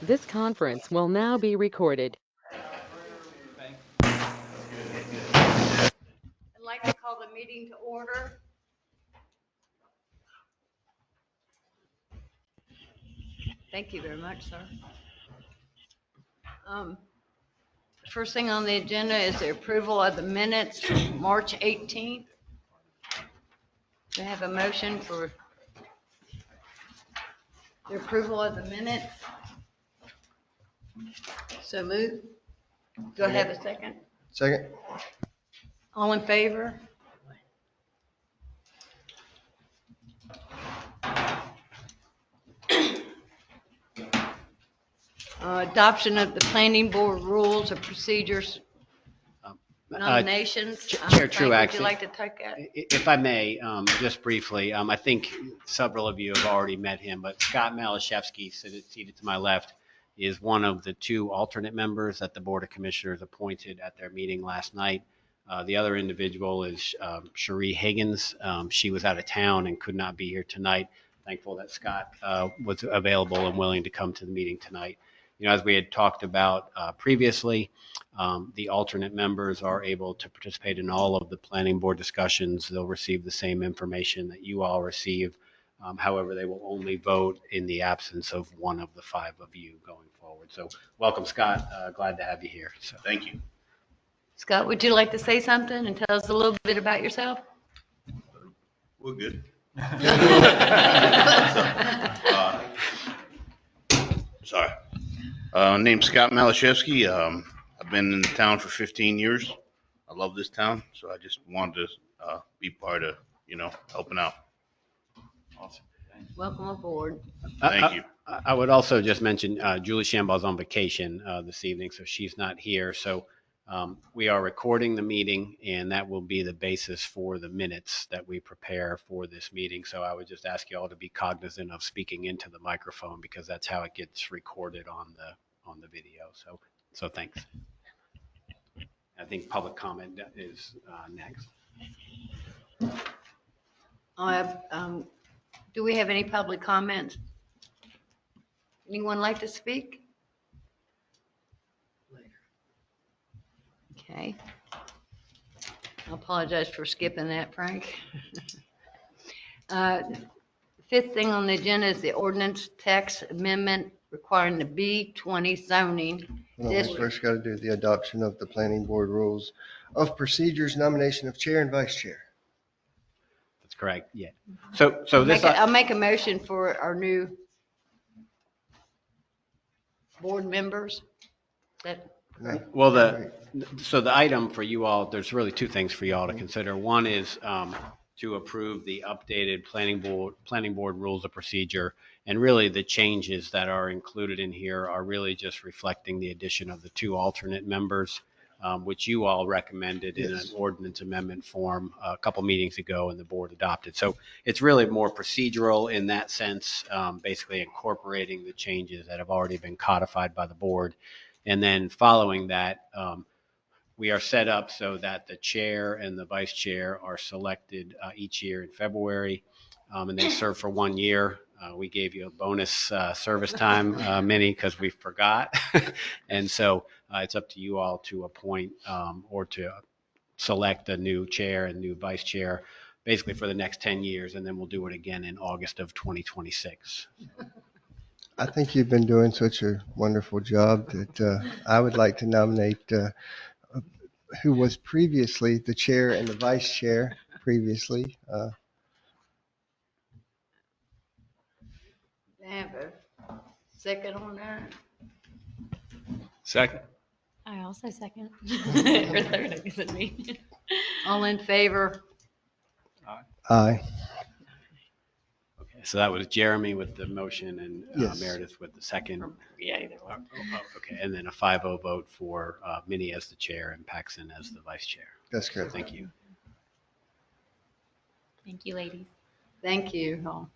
This conference will now be recorded. I'd like to call the meeting to order. Thank you very much, sir. First thing on the agenda is the approval of the minutes from March 18th. Do I have a motion for the approval of the minutes? So moved. Do I have a second? Second. All in favor? Adoption of the planning board rules of procedures, nominations. Chair Frank, would you Truax, like to take that? if I may, just briefly, I think several of you have already met him, but Scott Malashevsky, seated to my left, is one of the two alternate members that the Board of Commissioners appointed at their meeting last night. The other individual is Cherie Higgins. She was out of town and could not be here tonight. Thankful that Scott was available and willing to come to the meeting tonight. You know, as we had talked about previously, the alternate members are able to participate in all of the planning board discussions. They'll receive the same information that you all receive. However, they will only vote in the absence of one of the five of you going forward. So welcome, Scott. Glad to have you here. So Thank you. Scott, would you like to say something and tell us a little bit about yourself? We're good. Sorry. Name's Scott Malashevsky. I've been in the town for 15 years. I love this town, so I just wanted to be part of, helping out. awesome. Welcome aboard. Thank you. I would also just mention Julie Shambaugh's on vacation this evening, so she's not here. So we are recording the meeting, and that will be the basis for the minutes that we prepare for this meeting. So I would just ask you all to be cognizant of speaking into the microphone, because that's how it gets recorded on the video. So thanks. I think public comment is next. Do we have any public comments? Anyone like to speak? Okay. I apologize for skipping that, Frank. Fifth thing on the agenda is the ordinance text amendment requiring the B20 zoning. Well, we first got to do the adoption of the planning board rules of procedures, nomination of chair and vice chair. That's correct. Yeah. So this. I'll make a motion for our new board members. Well, so the item for you all, there's really two things for you all to consider. One is to approve the updated planning board rules of procedure. And really the changes that are included in here are really just reflecting the addition of the two alternate members, which you all recommended in an ordinance amendment form a couple meetings ago, and the board adopted. So it's really more procedural in that sense, basically incorporating the changes that have already been codified by the board. And then following that, we are set up so that the chair and the vice chair are selected each year in February, and they serve for 1 year. We gave you a bonus service time, Minnie, because we forgot. And so it's up to you all to appoint or to select a new chair and new vice chair, basically for the next 10 years. And then we'll do it again in August of 2026. I think you've been doing such a wonderful job that I would like to nominate who was previously the chair and the vice chair previously. Have a second on that? Second. I also second. Or third, I guess it'd be. All in favor? Aye. Okay, so that was Jeremy with the motion and Yes. Meredith with the second. Yeah, either one. Okay, and then a 5-0 vote for Minnie as the chair and Paxton as the vice chair. That's correct. Thank you. Thank you, ladies. Thank you.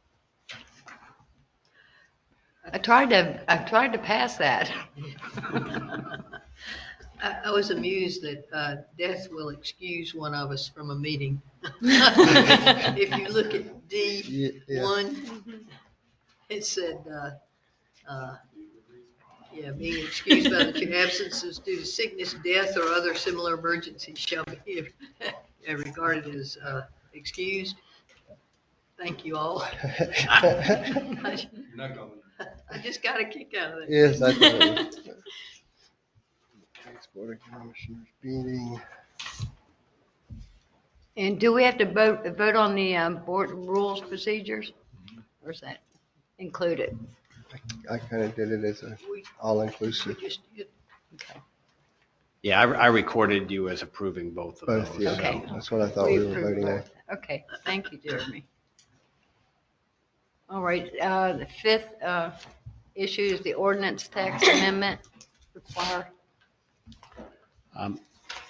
I tried to pass that. I was amused that death will excuse one of us from a meeting. If you look at D1, it said Yeah, being excused by the chair, absences due to sickness, death, or other similar emergencies shall be regarded as excused. Thank you all. I just got a kick out of that. Yes, I do. Next Board of Commissioners meeting. And do we have to vote on the board rules procedures? Or is that included? I kind of did it as a We all-inclusive. just did. Okay. Yeah, I recorded you as approving both of Both, those. yeah. Okay. That's what I thought we were approved voting on. both. Okay, thank you, Jeremy. All right, the fifth issue is the ordinance text amendment required.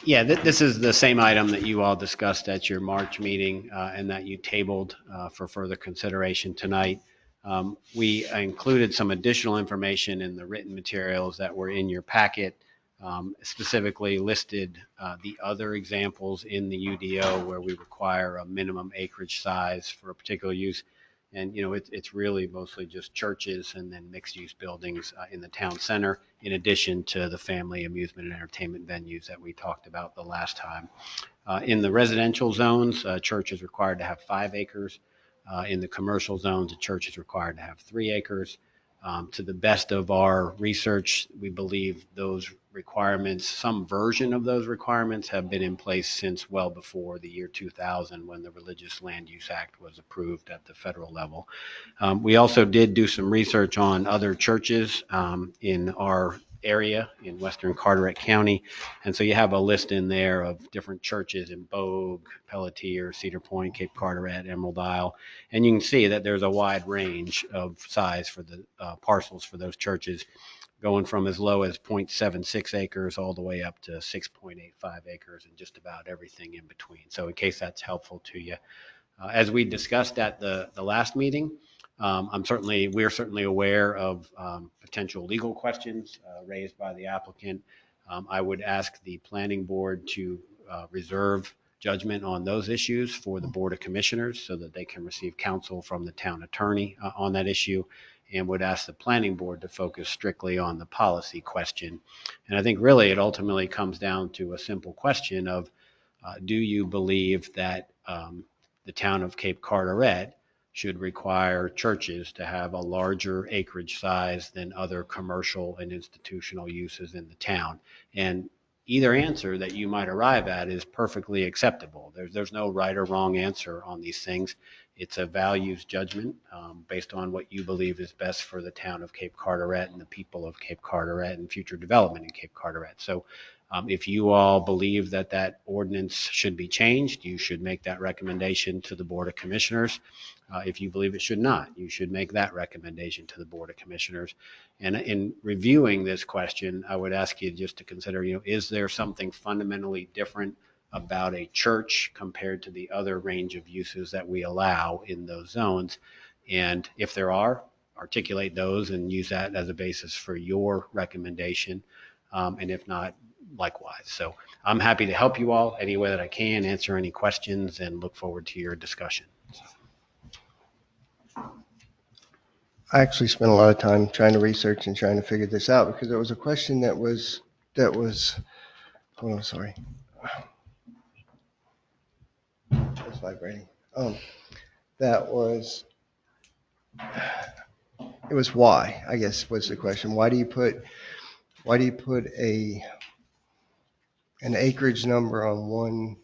Yeah, this is the same item that you all discussed at your March meeting and that you tabled for further consideration tonight. We included some additional information in the written materials that were in your packet, specifically listed the other examples in the UDO where we require a minimum acreage size for a particular use. And, it's really mostly just churches and then mixed-use buildings in the town center, in addition to the family amusement and entertainment venues that we talked about the last time. In the residential zones, a church is required to have 5 acres. In the commercial zones, a church is required to have 3 acres. To the best of our research, we believe those requirements, some version of those requirements have been in place since well before the year 2000 when the Religious Land Use Act was approved at the federal level. We also did do some research on other churches in our area in Western Carteret County. And so you have a list in there of different churches in Bogue, Pelletier, Cedar Point, Cape Carteret, Emerald Isle. And you can see that there's a wide range of size for the parcels for those churches, going from as low as 0.76 acres all the way up to 6.85 acres and just about everything in between. So in case that's helpful to you. As we discussed at the last meeting, we're certainly aware of potential legal questions raised by the applicant. I would ask the planning board to reserve judgment on those issues for the Board of Commissioners so that they can receive counsel from the town attorney on that issue, and would ask the planning board to focus strictly on the policy question. And I think really it ultimately comes down to a simple question of, do you believe that the town of Cape Carteret should require churches to have a larger acreage size than other commercial and institutional uses in the town? And either answer that you might arrive at is perfectly acceptable. There's no right or wrong answer on these things. It's a values judgment based on what you believe is best for the town of Cape Carteret and the people of Cape Carteret and future development in Cape Carteret. So if you all believe that that ordinance should be changed, you should make that recommendation to the Board of Commissioners. If you believe it should not, you should make that recommendation to the Board of Commissioners. And in reviewing this question, I would ask you just to consider, is there something fundamentally different about a church compared to the other range of uses that we allow in those zones? And if there are, articulate those and use that as a basis for your recommendation. And if not, likewise. So I'm happy to help you all any way that I can, answer any questions, and look forward to your discussion. I actually spent a lot of time trying to research and trying to figure this out because it was a question that was, hold on, sorry. It's vibrating. It was why, I guess, was the question. Why do you put an acreage number on one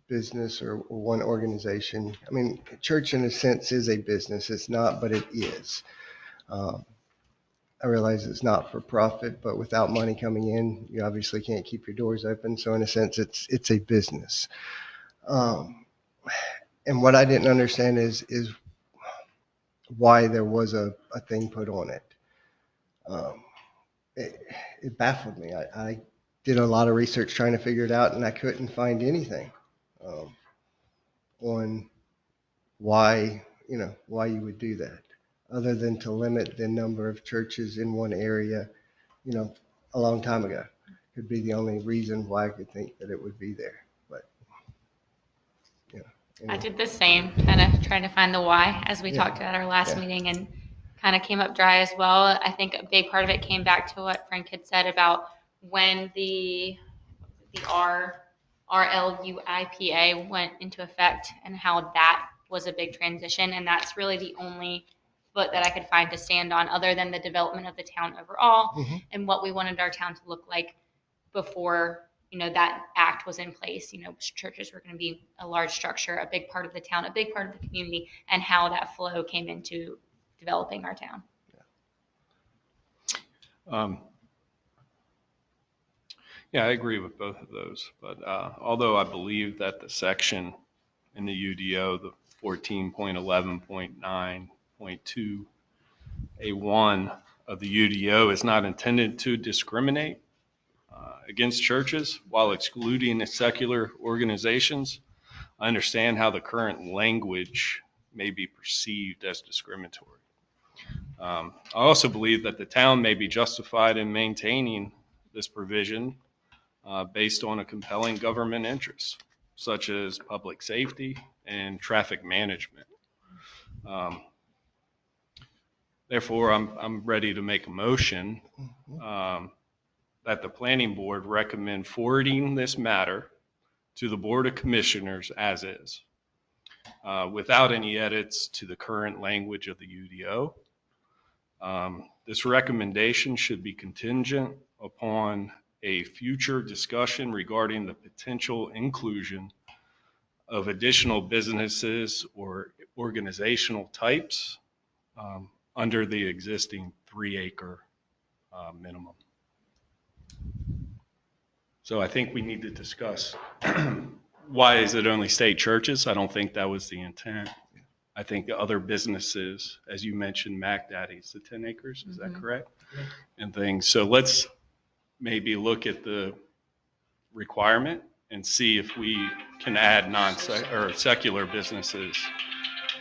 business or one organization? I mean, church in a sense is a business. It's not, but it is. I realize it's not for profit, but without money coming in, you obviously can't keep your doors open. So in a sense, it's a business. And what I didn't understand is why there was a thing put on it. It baffled me. I did a lot of research trying to figure it out, and I couldn't find anything on why you would do that, other than to limit the number of churches in one area, a long time ago. Could be the only reason why I could think that it would be there. But, I did the same, kind of trying to find the why as we Yeah. talked at our last Yeah. meeting, and kind of came up dry as well. I think a big part of it came back to what Frank had said about when the RLUIPA went into effect and how that was a big transition. And that's really the only foot that I could find to stand on other than the development of the town overall and what we wanted our town to look like before, that act was in place. Churches were going to be a large structure, a big part of the town, a big part of the community, and how that flow came into developing our town. Yeah, I agree with both of those. But although I believe that the section in the UDO, the 14.11.9.2A1 of the UDO is not intended to discriminate against churches while excluding secular organizations, I understand how the current language may be perceived as discriminatory. I also believe that the town may be justified in maintaining this provision based on a compelling government interest, such as public safety and traffic management. Therefore, I'm ready to make a motion that the planning board recommend forwarding this matter to the Board of Commissioners as is, without any edits to the current language of the UDO. This recommendation should be contingent upon a future discussion regarding the potential inclusion of additional businesses or organizational types under the existing 3-acre minimum. So I think we need to discuss why is it only state churches? I don't think that was the intent. I think other businesses, as you mentioned, Mac Daddy's, the 10 acres, is that correct? And things. So let's maybe look at the requirement and see if we can add or secular businesses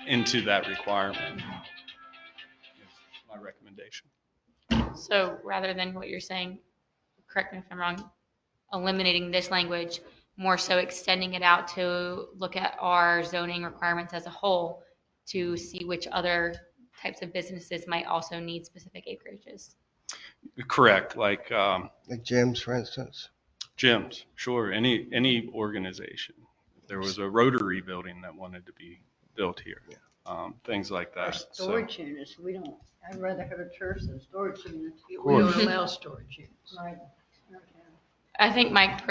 into that requirement. That's my recommendation. So rather than what you're saying, correct me if I'm wrong, eliminating this language, more so extending it out to look at our zoning requirements as a whole to see which other types of businesses might also need specific acreages. Correct. Like gyms, for instance. Gyms, sure. Any organization. If there was a Rotary building that wanted to be built here, things like that. Or storage units, I'd rather have a church than storage units. We don't allow storage units. Right. I think Mike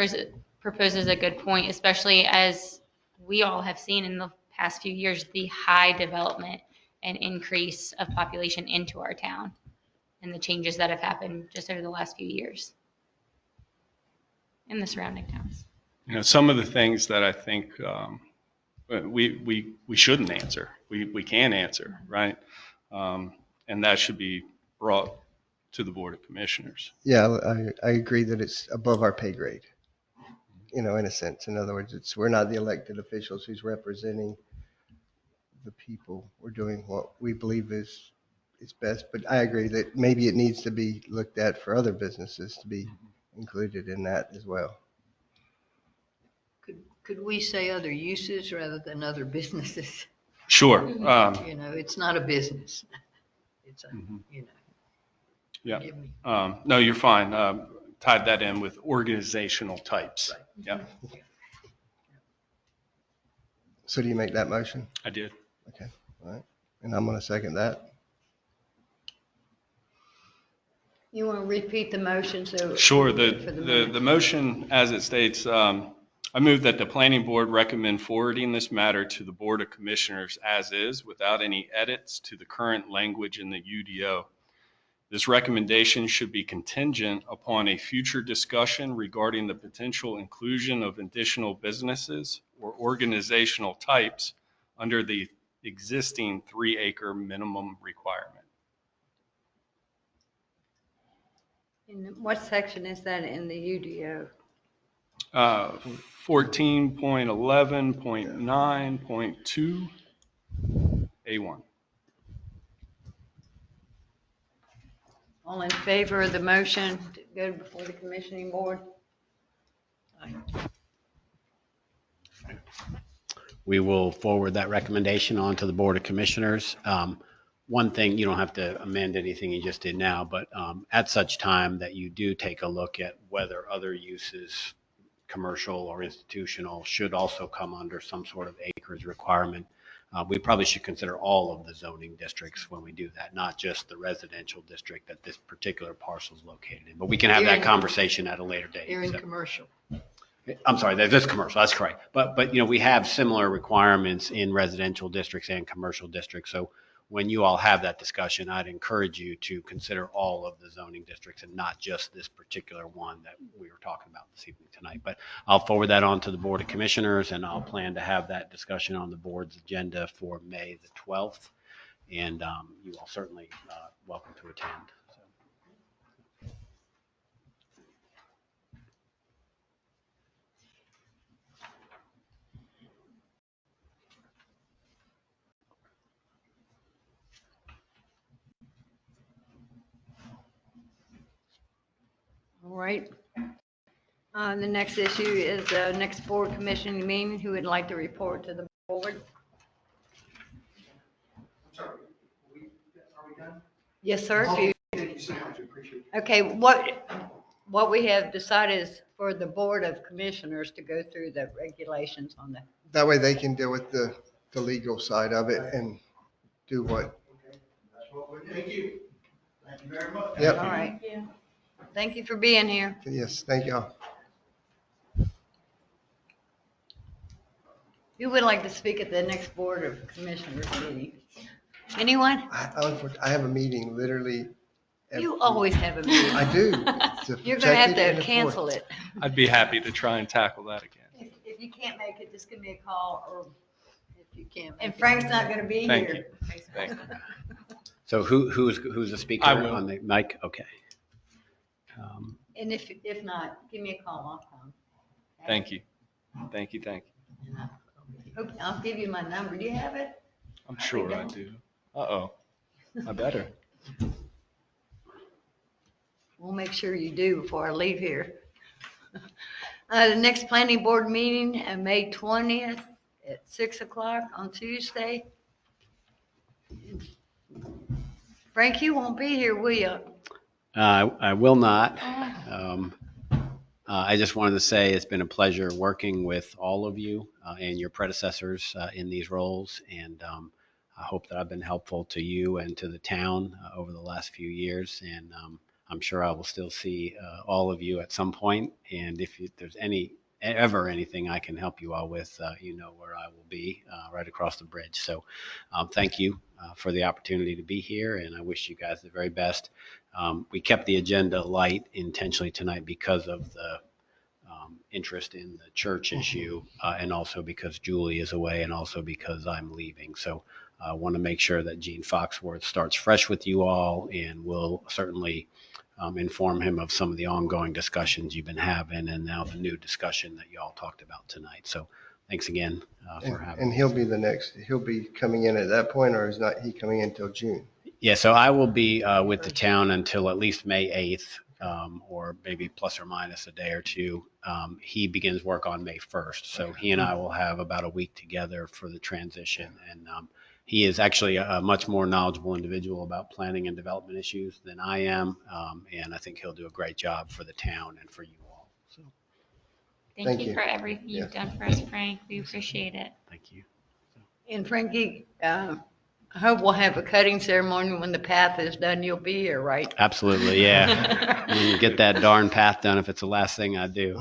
proposes a good point, especially as we all have seen in the past few years, the high development and increase of population into our town and the changes that have happened just over the last few years in the surrounding towns. Some of the things that I think we shouldn't answer, we can answer, right? And that should be brought to the Board of Commissioners. Yeah, I agree that it's above our pay grade, in a sense. In other words, we're not the elected officials who's representing the people. We're doing what we believe is best. But I agree that maybe it needs to be looked at for other businesses to be included in that as well. Could we say other uses rather than other businesses? Sure. It's not a business. It's a, Yeah. Give me. No, you're fine. Tied that in with organizational types. Yeah, So do you make that motion? I did. Okay, all right. And I'm going to second that. You want to repeat the motion? Sure. The motion, as it states, I move that the planning board recommend forwarding this matter to the Board of Commissioners as is, without any edits to the current language in the UDO. This recommendation should be contingent upon a future discussion regarding the potential inclusion of additional businesses or organizational types under the existing 3-acre minimum requirement. In what section is that in the UDO? 14.11.9.2 A1. All in favor of the motion to go before the commissioning board? We will forward that recommendation on to the Board of Commissioners. one thing, you don't have to amend anything you just did now, but at such time that you do take a look at whether other uses, commercial or institutional, should also come under some sort of acreage requirement. We probably should consider all of the zoning districts when we do that, not just the residential district that this particular parcel is located in. But we can have that conversation at a later date. Here in So- commercial. I'm sorry, this is commercial, that's correct. But, you know, we have similar requirements in residential districts and commercial districts. So when you all have that discussion, I'd encourage you to consider all of the zoning districts and not just this particular one that we were talking about this evening tonight. But I'll forward that on to the Board of Commissioners, and I'll plan to have that discussion on the board's agenda for May the 12th. And you all certainly welcome to attend. So. All right. The next issue is next board commission meeting. Who would like to report to the board? Yes, sir. If you- Thank you so much, I appreciate it. Okay, what we have decided is for the Board of Commissioners to go through the regulations on that. That way they can deal with the legal side of it and do what. Thank you. Thank you very much. Yep. All right. Thank you for being here. Yes, thank y'all. Who would like to speak at the next Board of Commissioners meeting? Anyone? I have a meeting literally. You always have a meeting. I do. You're gonna have to cancel it. I'd be happy to try and tackle that again. If you can't make it, just give me a call, or, If you can't. and Frank's not gonna be Thank here. Thank you. So who's the speaker I will. on the mic? Okay. And if not, give me a call, I'll come. Thank you. Thank you. Thank you. Okay, I'll give you my number. Do you have it? I'm sure I do. Uh-oh. I better. We'll make sure you do before I leave here. The next planning board meeting, May 20th at 6 o'clock on Tuesday. Frank, you won't be here, will you? I will not. I just wanted to say it's been a pleasure working with all of you and your predecessors in these roles. And I hope that I've been helpful to you and to the town over the last few years. And I'm sure I will still see all of you at some point. And if there's ever anything I can help you all with, you know where I will be, right across the bridge. So thank you for the opportunity to be here, and I wish you guys the very best. We kept the agenda light intentionally tonight because of the interest in the church issue, and also because Julie is away, and also because I'm leaving. So I want to make sure that Gene Foxworth starts fresh with you all, and we'll certainly inform him of some of the ongoing discussions you've been having, and now the new discussion that you all talked about tonight. So thanks again for having And me. he'll be coming in at that point, or is not he coming in until June? Yeah, so I will be with the town until at least May 8th, or maybe plus or minus a day or two. He begins work on May 1st, so he and I will have about a week together for the transition. And he is actually a much more knowledgeable individual about planning and development issues than I am, and I think he'll do a great job for the town and for you all. So Thank Thank you you. for everything you've done for us, Frank. We appreciate it. thank you. And Frankie, I hope we'll have a cutting ceremony when the path is done. You'll be here, right? Absolutely, yeah. Get that darn path done if it's the last thing I do.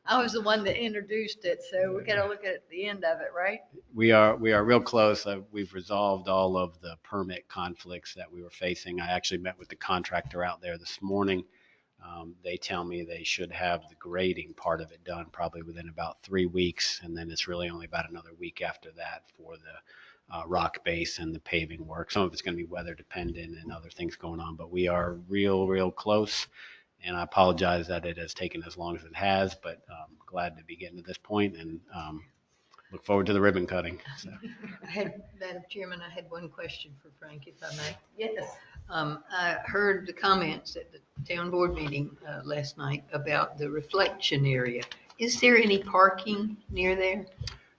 I was the one that introduced it, so we gotta look at the end of it, right? We are real close. We've resolved all of the permit conflicts that we were facing. I actually met with the contractor out there this morning. They tell me they should have the grading part of it done probably within about 3 weeks, and then it's really only about another week after that for the rock base and the paving work. Some of it's going to be weather dependent and other things going on, but we are real close. And I apologize that it has taken as long as it has, but glad to be getting to this point, and look forward to the ribbon cutting. So. Madam Chairman, I had one question for Frank, if I may. Yes. I heard the comments at the town board meeting last night about the reflection area. Is there any parking near there?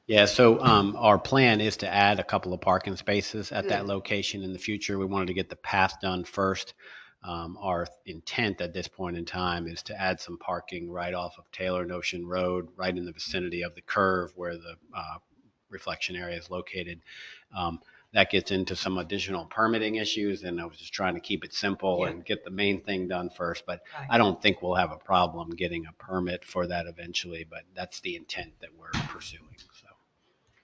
Yeah, so our plan is to add a couple of parking spaces at that Good. location in the future. We wanted to get the path done first. Our intent at this point in time is to add some parking right off of Taylor and Ocean Road, right in the vicinity of the curve where the reflection area is located. That gets into some additional permitting issues, and I was just trying to keep it simple Yeah. and get the main thing done first. But Right. I don't think we'll have a problem getting a permit for that eventually, but that's the intent that we're pursuing. So.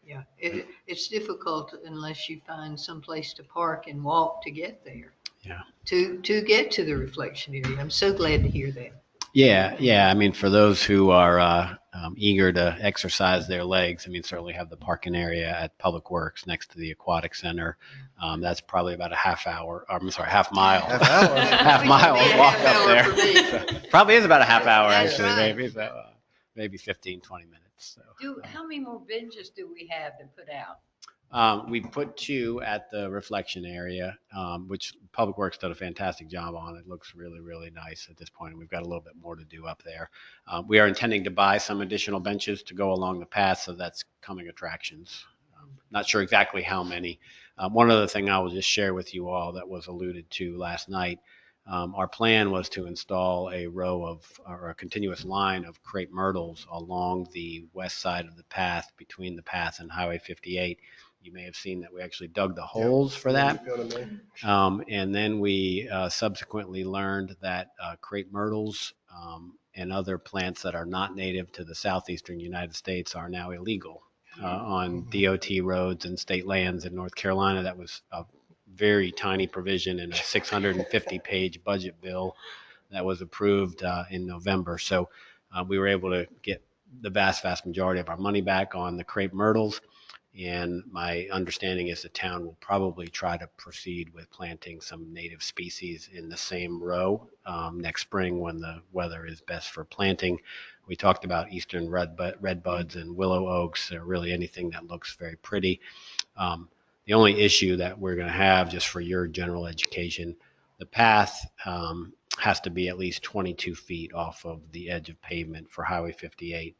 Yeah, it's difficult unless you find some place to park and walk to get there. Yeah. To get to the reflection area. I'm so glad to hear that. Yeah. I mean, for those who are eager to exercise their legs, I mean, certainly have the parking area at Public Works next to the Aquatic Center. That's probably about a half mile. Half hour. Half mile Maybe a walk half up hour there. for me. So, probably is about a half hour, That's actually, right. maybe. So, maybe 15, 20 minutes. So. How many more benches do we have to put out? We put 2 at the reflection area, which Public Works did a fantastic job on. It looks really, really nice at this point, and we've got a little bit more to do up there. We are intending to buy some additional benches to go along the path, so that's coming attractions. Not sure exactly how many. One other thing I will just share with you all that was alluded to last night. Our plan was to install a continuous line of crepe myrtles along the west side of the path between the path and Highway 58. You may have seen that we actually dug the holes for that. And then we subsequently learned that crepe myrtles and other plants that are not native to the southeastern United States are now illegal on DOT roads and state lands in North Carolina. That was a very tiny provision in a 650-page budget bill that was approved in November. So we were able to get the vast majority of our money back on the crepe myrtles. And my understanding is the town will probably try to proceed with planting some native species in the same row next spring when the weather is best for planting. We talked about eastern redbuds and willow oaks, or really anything that looks very pretty. The only issue that we're going to have, just for your general education, the path has to be at least 22 feet off of the edge of pavement for Highway 58.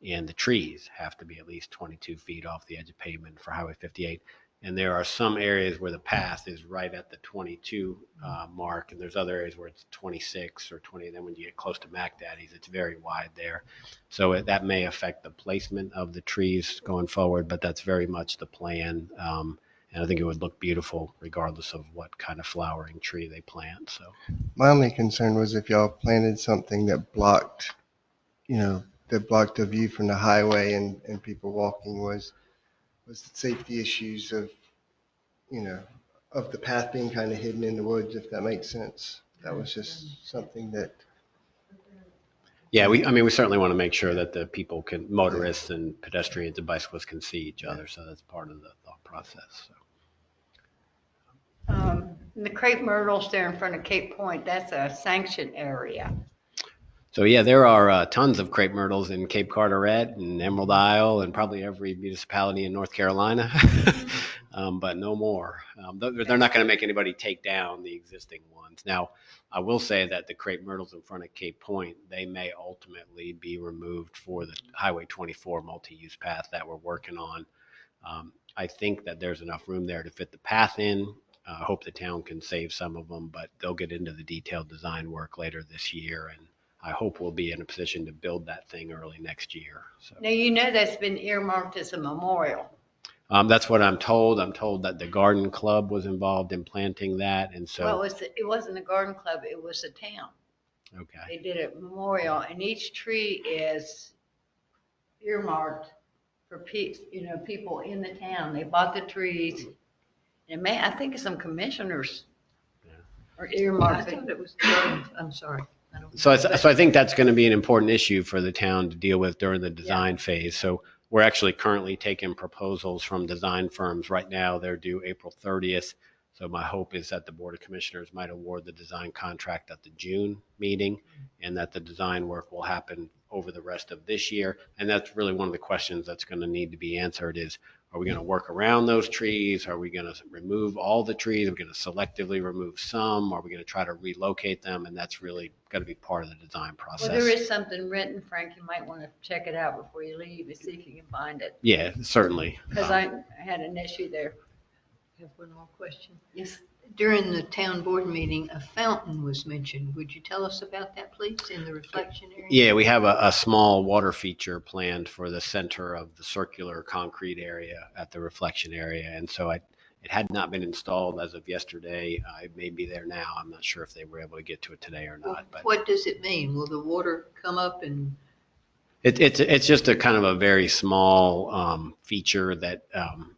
And the trees have to be at least 22 feet off the edge of pavement for Highway 58. And there are some areas where the path is right at the 22 mark, and there's other areas where it's 26 or 20. And then when you get close to Mac Daddy's, it's very wide there. So that may affect the placement of the trees going forward, but that's very much the plan. And I think it would look beautiful regardless of what kind of flowering tree they plant. So My only concern was if y'all planted something that blocked the view from the highway and people walking was the safety issues of the path being kind of hidden in the woods, if that makes sense. That was just something that. yeah, we certainly want to make sure that the people motorists and pedestrians and bicyclists can see each other. So that's part of the thought process. So. The crepe myrtles there in front of Cape Point, that's a sanctioned area. So yeah, there are tons of crepe myrtles in Cape Carteret and Emerald Isle and probably every municipality in North Carolina, but no more. They're not going to make anybody take down the existing ones. Now, I will say that the crepe myrtles in front of Cape Point, they may ultimately be removed for the Highway 24 multi-use path that we're working on. I think that there's enough room there to fit the path in. I hope the town can save some of them, but they'll get into the detailed design work later this year, and I hope we'll be in a position to build that thing early next year. So. Now, that's been earmarked as a memorial. That's what I'm told. I'm told that the Garden Club was involved in planting that, and so. Well, it wasn't the garden club, it was the town. Okay. They did a memorial, and each tree is earmarked for people in the town. They bought the trees. And I think some commissioners are I earmarked. thought it was, I'm sorry. So I think that's going to be an important issue for the town to deal with during the design phase. So we're actually currently taking proposals from design firms right now. They're due April 30th. So my hope is that the Board of Commissioners might award the design contract at the June meeting, and that the design work will happen over the rest of this year. And that's really one of the questions that's going to need to be answered is, Are we going to work around those trees? Are we going to remove all the trees? Are we going to selectively remove some? Are we going to try to relocate them? And that's really going to be part of the design process. Well, there is something written, Frank, you might want to check it out before you leave and see if you can find it. Yeah, certainly. Because I had an issue there. I have one more question. Yes. During the town board meeting, a fountain was mentioned. Would you tell us about that, please, in the reflection area? Yeah, we have a small water feature planned for the center of the circular concrete area at the reflection area. And so it had not been installed as of yesterday. It may be there now. I'm not sure if they were able to get to it today or not. But What does it mean? Will the water come up and? it's just a kind of a very small feature that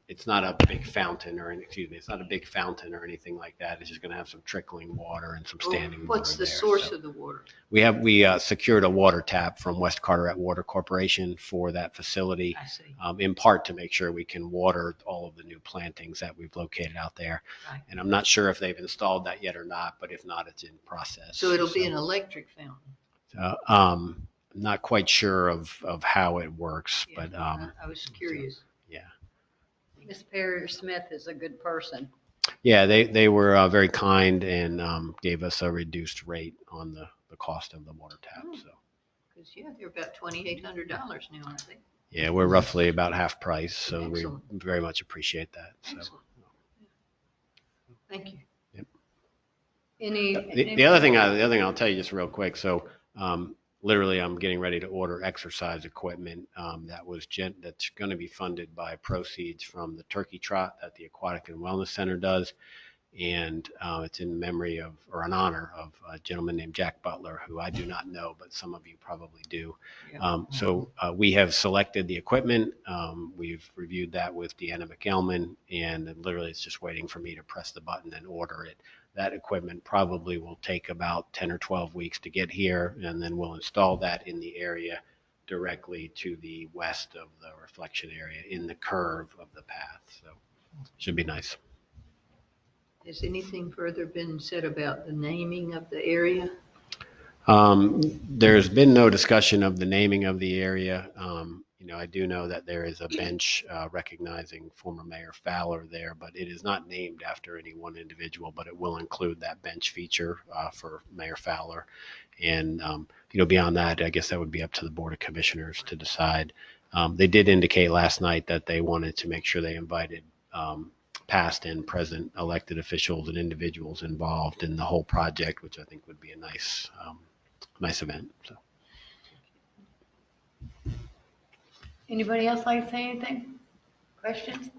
it's not a big fountain it's not a big fountain or anything like that. It's just going to have some trickling water and some standing water. What's the there. source So of the water? we secured a water tap from West Carteret Water Corporation for that facility. I see. In part to make sure we can water all of the new plantings that we've located out there. Right. And I'm not sure if they've installed that yet or not, but if not, it's in process. So it'll be an electric fountain. I'm not quite sure of how it works, Yeah, but I was curious. yeah. Miss Perry Smith is a good person. Yeah, they were very kind and gave us a reduced rate on the cost of the water tap. So Because, yeah, they're about $2,800 now, aren't they? yeah, we're roughly about half price, so Excellent. we very much appreciate that. So. Excellent. Thank you. Any? The other thing I'll tell you just real quick. So literally, I'm getting ready to order exercise equipment that's going to be funded by proceeds from the turkey trot that the Aquatic and Wellness Center does, and it's in memory of or in honor of a gentleman named Jack Butler, who I do not know, but some of you probably do. So we have selected the equipment. We've reviewed that with Deanna McElman, and literally it's just waiting for me to press the button and order it. That equipment probably will take about 10 or 12 weeks to get here, and then we'll install that in the area directly to the west of the reflection area in the curve of the path. So should be nice. Has anything further been said about the naming of the area? There's been no discussion of the naming of the area. I do know that there is a bench recognizing former Mayor Fowler there, but it is not named after any one individual, but it will include that bench feature for Mayor Fowler. And, beyond that, I guess that would be up to the Board of Commissioners to decide. They did indicate last night that they wanted to make sure they invited past and present elected officials and individuals involved in the whole project, which I think would be a nice event. So. Anybody else like to say anything? Questions?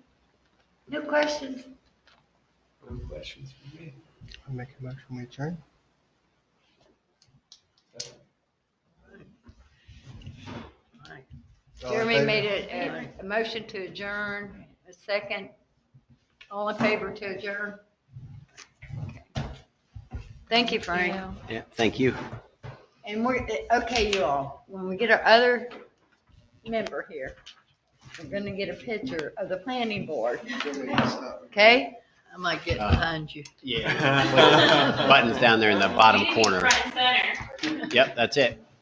No questions? No questions for me. I'll make a motion, we adjourn. Jeremy made a motion to adjourn, a second. All in favor to adjourn? Okay. Thank you, Frank. Yeah, thank you. And okay, you all, when we get our other member here, we're gonna get a picture of the planning board. Okay? I might get behind you. Yeah. Buttons down there in the bottom corner. Front and center. Yep, that's it.